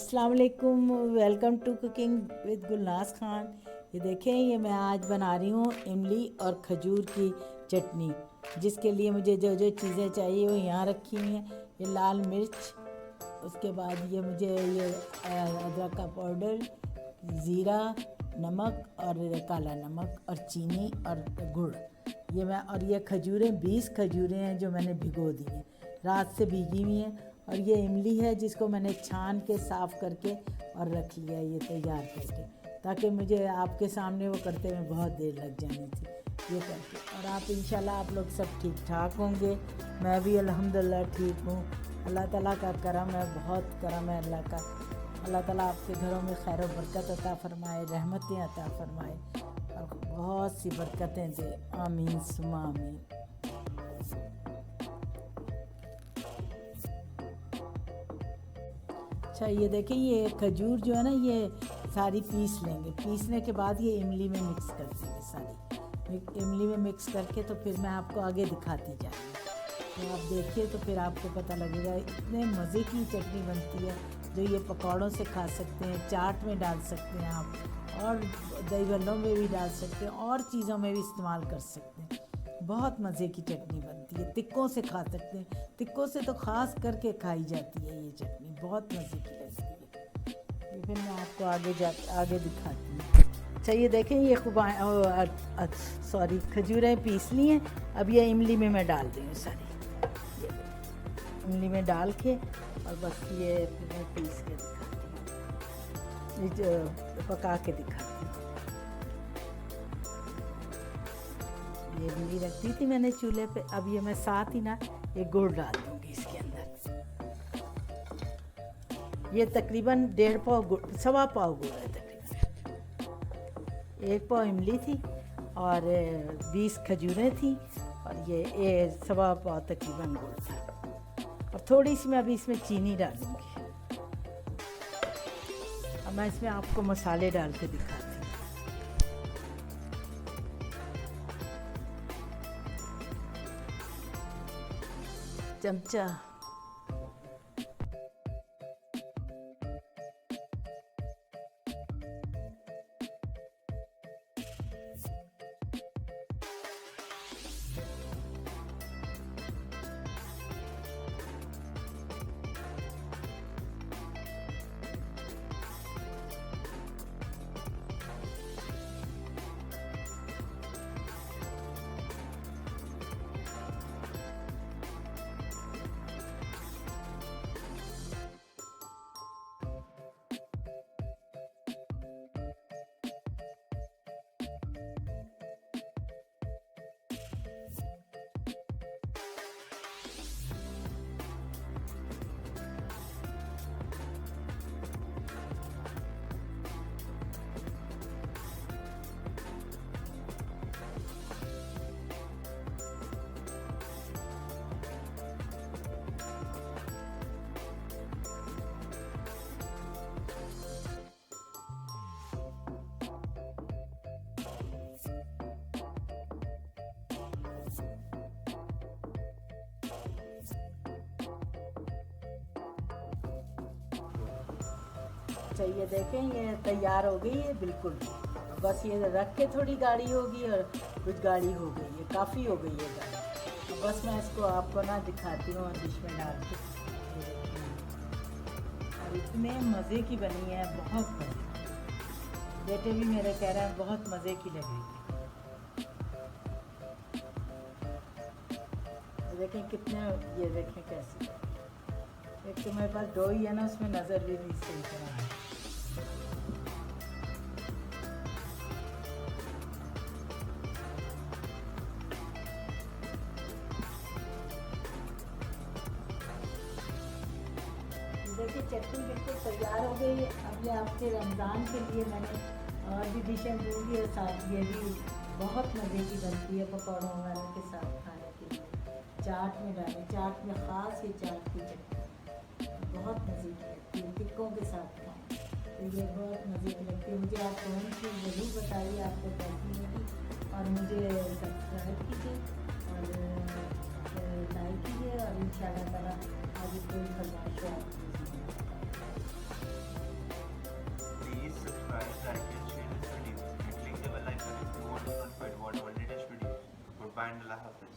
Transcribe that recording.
अस्सलाम वालेकुम, welcome to cooking with Gulnaz Khan. ये देखें, ये मैं आज बना रही हूँ इमली और खजूर की चटनी। जिसके लिए मुझे जो जो चीज़ें चाहिए वो यहाँ रखी हुई हैं। ये लाल मिर्च, उसके बाद ये मुझे ये अदरक का पाउडर, ज़ीरा, नमक और काला नमक और चीनी और गुड़। ये मैं और ये खजूरें 20 खजूरें हैं जो मैंने भिगो दी हैं, रात से भीगी हुई हैं। और ये इमली है जिसको मैंने छान के साफ़ करके और रख लिया ये तैयार करके, ताकि मुझे आपके सामने वो करते हुए बहुत देर लग जानी थी ये करके। और आप इंशाल्लाह आप लोग सब ठीक ठाक होंगे। मैं भी अल्हम्दुलिल्लाह ठीक हूँ। अल्लाह ताला का करम है, बहुत करम है अल्लाह का। अल्लाह ताला आपके घरों में खैर और बरकत अता फ़रमाए, रहमतें अता फ़रमाए और बहुत सी बरकतें दे। आमीन सुमा आमीन। अच्छा, ये देखें, ये खजूर जो है ना, ये सारी पीस लेंगे। पीसने के बाद ये इमली में मिक्स कर देंगे, सारी इमली में मिक्स करके तो फिर मैं आपको आगे दिखाती जाऊँगी। तो आप देखिए तो फिर आपको पता लगेगा। इतने मज़े की चटनी बनती है जो ये पकौड़ों से खा सकते हैं, चाट में डाल सकते हैं आप, और दही बल्लों में भी डाल सकते हैं, और चीज़ों में भी इस्तेमाल कर सकते हैं। बहुत मज़े की चटनी बनती है। तिक्कों से खा सकते हैं, तिक्कों से तो ख़ास करके खाई जाती है ये चटनी, बहुत मज़े की लगती है। ये फिर मैं आपको आगे दिखाती हूँ। अच्छा, ये देखें, ये खजूरें पीस ली हैं। अब ये इमली में मैं डाल दी हूँ सारी। ये इमली में डाल के और बस ये मैं पीस के दिखाती हूँ, पका के दिखाती हूँ। ये इमली रख दी थी मैंने चूल्हे पे। अब ये मैं साथ ही ना ये गुड़ डाल दूँगी इसके अंदर। ये तकरीबन 1.5 पाव गुड़, 1.25 पाव गुड़ है तकरीबन। 1 पाव इमली थी और 20 खजूरें थी और ये 1.25 पाव तकरीबन गुड़ था। और थोड़ी सी मैं अभी इसमें चीनी डालूँगी। अब मैं इसमें आपको मसाले डाल के दिखाती हूँ। चमचा, ये देखें, ये तैयार हो गई है बिल्कुल। बस ये रख के थोड़ी गाढ़ी होगी और कुछ गाढ़ी हो गई है, काफ़ी हो गई है गाढ़ी। बस मैं इसको आपको ना दिखाती हूँ डिश में डाल के। और इतने मज़े की बनी है, बहुत मज़े की। बेटे भी मेरे कह रहे हैं बहुत मज़े की लगेगी। देखें कितने, ये देखें कैसे। एक तो मेरे पास डो ही है ना, उसमें नज़र भी नहीं सही तरह है। देखिए, चटनी बिल्कुल तैयार हो गई है। अब ये आपके रमज़ान के लिए मैंने और भी डिशें दूँगी और साथ ये भी बहुत मज़े की बनती है पकौड़ों वगैरह के साथ खाने के लिए। चाट में डालें, चाट में ख़ास ये चाट की चटनी बहुत मज़े की लगती है, टिक्कों के साथ खाएँ तो ये बहुत मज़े की लगती है। मुझे आप कमेंट में ज़रूर बताइए आपको कैसी लगी, और मुझे सब्सक्राइब कीजिए और लाइक कीजिए, और इंशाल्लाह ताला आगे कोई फरमाइश हो आपकी। अल्लाह हाफ़िज़।